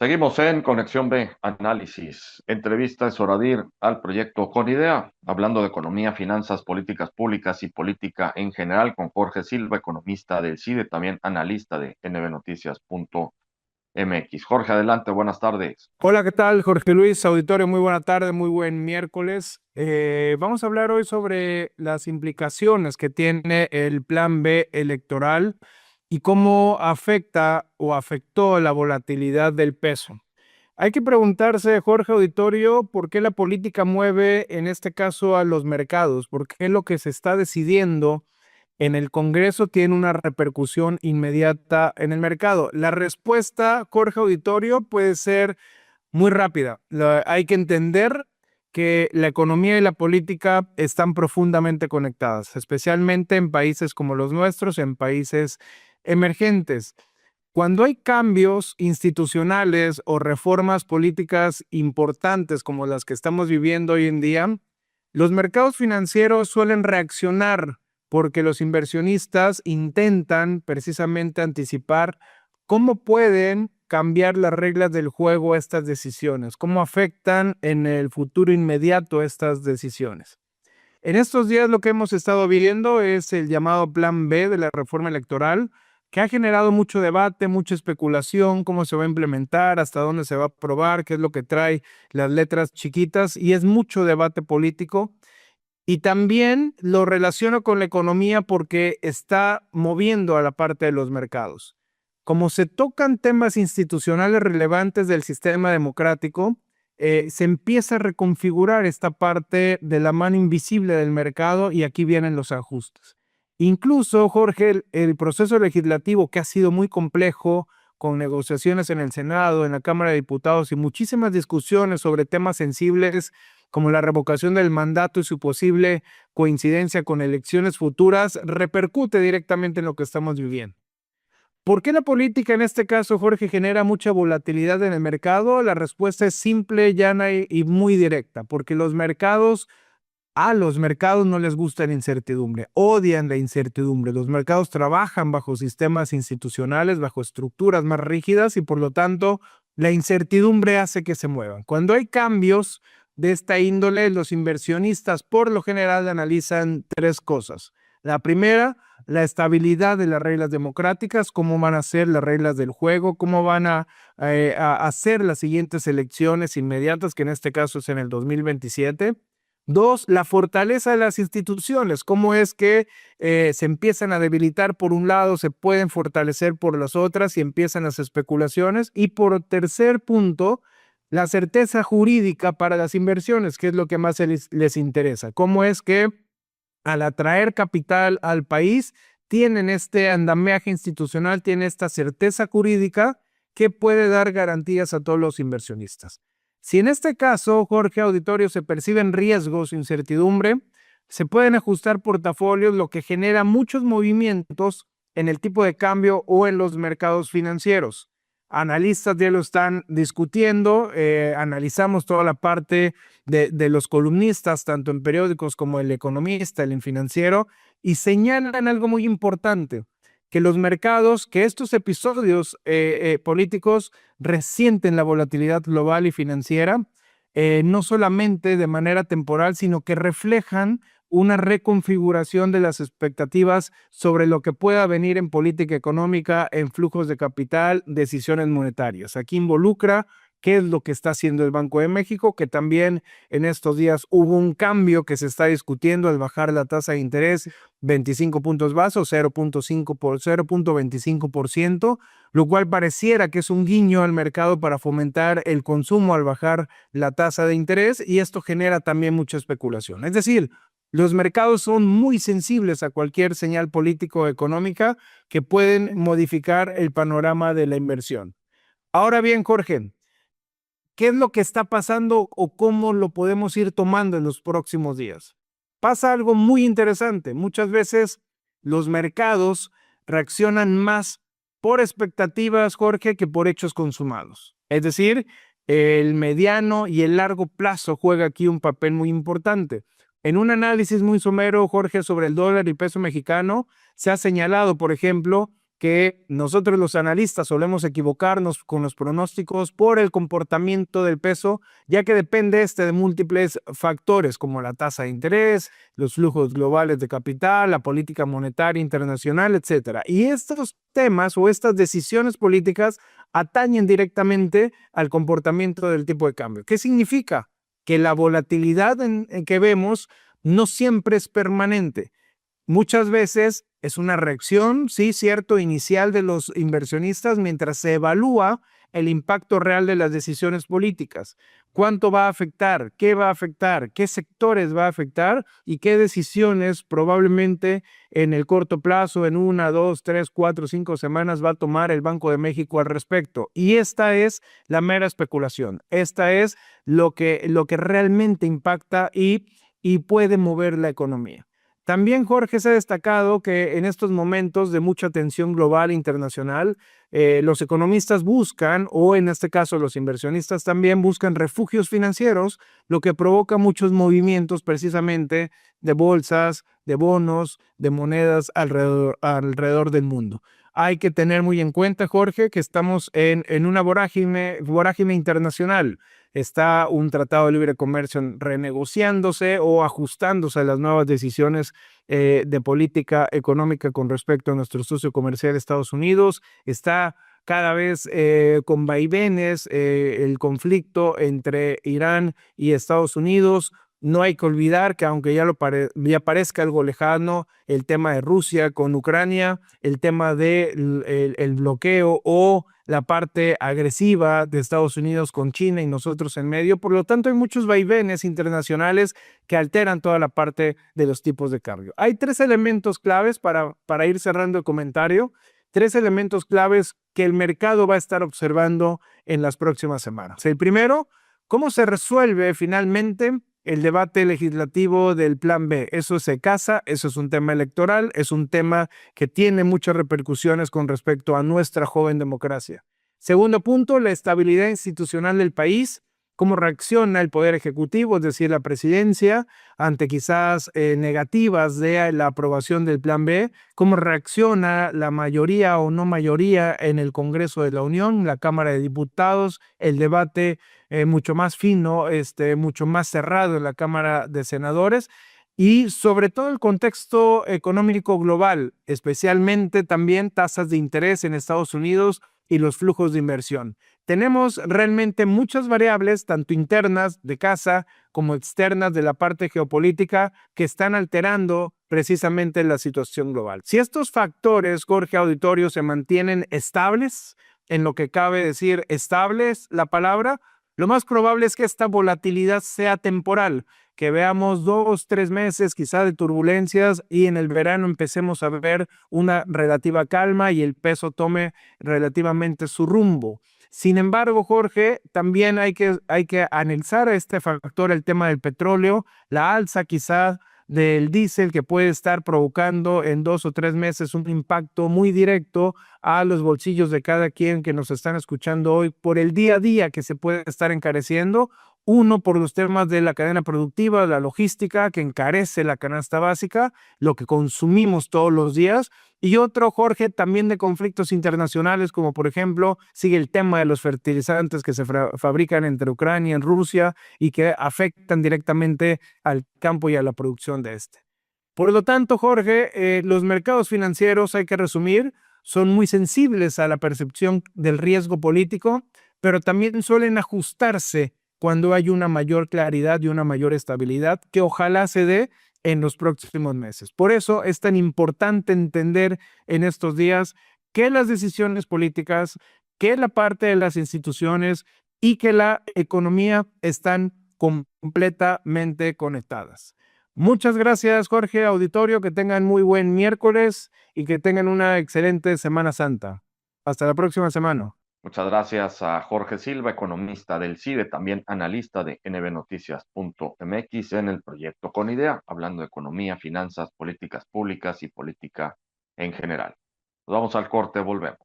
Seguimos en Conexión B, análisis. Entrevista es hora de ir al proyecto Con Idea, hablando de economía, finanzas, políticas públicas y política en general con Jorge Silva, economista del CIDE, también analista de nbnoticias.mx. Jorge, adelante, buenas tardes. Hola, ¿qué tal? Jorge Luis, auditorio, muy buena tarde, muy buen miércoles. Vamos a hablar hoy sobre las implicaciones que tiene el Plan B electoral y cómo afecta o afectó la volatilidad del peso. Hay que preguntarse, Jorge Auditorio, por qué la política mueve en este caso a los mercados, por qué lo que se está decidiendo en el Congreso tiene una repercusión inmediata en el mercado. La respuesta, Jorge Auditorio, puede ser muy rápida. Hay que entender que la economía y la política están profundamente conectadas, especialmente en países como los nuestros, en países emergentes. Cuando hay cambios institucionales o reformas políticas importantes como las que estamos viviendo hoy en día, los mercados financieros suelen reaccionar porque los inversionistas intentan precisamente anticipar cómo pueden cambiar las reglas del juego estas decisiones, cómo afectan en el futuro inmediato estas decisiones. En estos días lo que hemos estado viendo es el llamado Plan B de la reforma electoral, que ha generado mucho debate, mucha especulación, cómo se va a implementar, hasta dónde se va a aprobar, qué es lo que trae las letras chiquitas, y es mucho debate político. Y también lo relaciono con la economía porque está moviendo a la parte de los mercados. Como se tocan temas institucionales relevantes del sistema democrático, se empieza a reconfigurar esta parte de la mano invisible del mercado y aquí vienen los ajustes. Incluso, Jorge, el proceso legislativo que ha sido muy complejo, con negociaciones en el Senado, en la Cámara de Diputados y muchísimas discusiones sobre temas sensibles como la revocación del mandato y su posible coincidencia con elecciones futuras, repercute directamente en lo que estamos viviendo. ¿Por qué la política en este caso, Jorge, genera mucha volatilidad en el mercado? La respuesta es simple, llana y muy directa, porque a los mercados no les gusta la incertidumbre, odian la incertidumbre. Los mercados trabajan bajo sistemas institucionales, bajo estructuras más rígidas y por lo tanto la incertidumbre hace que se muevan. Cuando hay cambios de esta índole, los inversionistas por lo general analizan tres cosas. La primera, la estabilidad de las reglas democráticas, cómo van a ser las reglas del juego, cómo van a hacer las siguientes elecciones inmediatas, que en este caso es en el 2027. Dos, la fortaleza de las instituciones, cómo es que se empiezan a debilitar por un lado, se pueden fortalecer por las otras y empiezan las especulaciones. Y por tercer punto, la certeza jurídica para las inversiones, que es lo que más les interesa. Cómo es que al atraer capital al país, tienen este andamiaje institucional, tienen esta certeza jurídica que puede dar garantías a todos los inversionistas. Si en este caso, Jorge Auditorio, se perciben riesgos, incertidumbre, se pueden ajustar portafolios, lo que genera muchos movimientos en el tipo de cambio o en los mercados financieros. Analistas ya lo están discutiendo, analizamos toda la parte de los columnistas, tanto en periódicos como El Economista, El Financiero, y señalan algo muy importante, que los mercados, que estos episodios políticos resienten la volatilidad global y financiera, no solamente de manera temporal, sino que reflejan una reconfiguración de las expectativas sobre lo que pueda venir en política económica, en flujos de capital, decisiones monetarias. Aquí involucra qué es lo que está haciendo el Banco de México, que también en estos días hubo un cambio que se está discutiendo al bajar la tasa de interés 25 puntos básicos, 0.25%, lo cual pareciera que es un guiño al mercado para fomentar el consumo al bajar la tasa de interés y esto genera también mucha especulación. Es decir, los mercados son muy sensibles a cualquier señal político o económica que pueden modificar el panorama de la inversión. Ahora bien, Jorge, ¿qué es lo que está pasando o cómo lo podemos ir tomando en los próximos días? Pasa algo muy interesante. Muchas veces los mercados reaccionan más por expectativas, Jorge, que por hechos consumados. Es decir, el mediano y el largo plazo juega aquí un papel muy importante. En un análisis muy somero, Jorge, sobre el dólar y peso mexicano, se ha señalado, por ejemplo, que nosotros los analistas solemos equivocarnos con los pronósticos por el comportamiento del peso, ya que depende de múltiples factores como la tasa de interés, los flujos globales de capital, la política monetaria internacional, etcétera. Y estos temas o estas decisiones políticas atañen directamente al comportamiento del tipo de cambio. ¿Qué significa? Que la volatilidad en que vemos no siempre es permanente. Muchas veces es una reacción, sí, cierto, inicial de los inversionistas mientras se evalúa el impacto real de las decisiones políticas. ¿Cuánto va a afectar? ¿Qué va a afectar? ¿Qué sectores va a afectar? ¿Y qué decisiones probablemente en el corto plazo, en 1, 2, 3, 4, 5 semanas va a tomar el Banco de México al respecto? Y esta es la mera especulación. Esta es lo que realmente impacta y puede mover la economía. También, Jorge, se ha destacado que en estos momentos de mucha tensión global e internacional, los economistas buscan, o en este caso los inversionistas también buscan refugios financieros, lo que provoca muchos movimientos precisamente de bolsas, de bonos, de monedas alrededor del mundo. Hay que tener muy en cuenta, Jorge, que estamos en una vorágine internacional. Está un tratado de libre comercio renegociándose o ajustándose a las nuevas decisiones de política económica con respecto a nuestro socio comercial Estados Unidos. Está cada vez con vaivenes el conflicto entre Irán y Estados Unidos. No hay que olvidar que aunque ya parezca algo lejano, el tema de Rusia con Ucrania, el tema del el bloqueo o la parte agresiva de Estados Unidos con China y nosotros en medio. Por lo tanto, hay muchos vaivenes internacionales que alteran toda la parte de los tipos de cambio. Hay tres elementos claves para ir cerrando el comentario, tres elementos claves que el mercado va a estar observando en las próximas semanas. El primero, ¿cómo se resuelve finalmente el debate legislativo del Plan B? Eso se casa, eso es un tema electoral, es un tema que tiene muchas repercusiones con respecto a nuestra joven democracia. Segundo punto, la estabilidad institucional del país. ¿Cómo reacciona el Poder Ejecutivo, es decir, la presidencia, ante quizás negativas de la aprobación del Plan B? ¿Cómo reacciona la mayoría o no mayoría en el Congreso de la Unión, la Cámara de Diputados, el debate mucho más fino, mucho más cerrado en la Cámara de Senadores? Y sobre todo el contexto económico global, especialmente también tasas de interés en Estados Unidos y los flujos de inversión. Tenemos realmente muchas variables, tanto internas de casa como externas de la parte geopolítica, que están alterando precisamente la situación global. Si estos factores, Jorge Auditorio, se mantienen estables, en lo que cabe decir estables la palabra, lo más probable es que esta volatilidad sea temporal, que veamos 2, 3 meses quizá de turbulencias y en el verano empecemos a ver una relativa calma y el peso tome relativamente su rumbo. Sin embargo, Jorge, también hay que analizar este factor, el tema del petróleo, la alza quizá del diésel que puede estar provocando en 2 o 3 meses un impacto muy directo a los bolsillos de cada quien que nos están escuchando hoy por el día a día que se puede estar encareciendo. Uno, por los temas de la cadena productiva, la logística, que encarece la canasta básica, lo que consumimos todos los días. Y otro, Jorge, también de conflictos internacionales, como por ejemplo, sigue el tema de los fertilizantes que se fabrican entre Ucrania y Rusia y que afectan directamente al campo y a la producción de este. Por lo tanto, Jorge, los mercados financieros, hay que resumir, son muy sensibles a la percepción del riesgo político, pero también suelen ajustarse cuando hay una mayor claridad y una mayor estabilidad que ojalá se dé en los próximos meses. Por eso es tan importante entender en estos días que las decisiones políticas, que la parte de las instituciones y que la economía están completamente conectadas. Muchas gracias, Jorge, auditorio, que tengan muy buen miércoles y que tengan una excelente Semana Santa. Hasta la próxima semana. Muchas gracias a Jorge Silva, economista del CIDE, también analista de nbnoticias.mx en el proyecto Con Idea, hablando de economía, finanzas, políticas públicas y política en general. Nos vamos al corte, volvemos.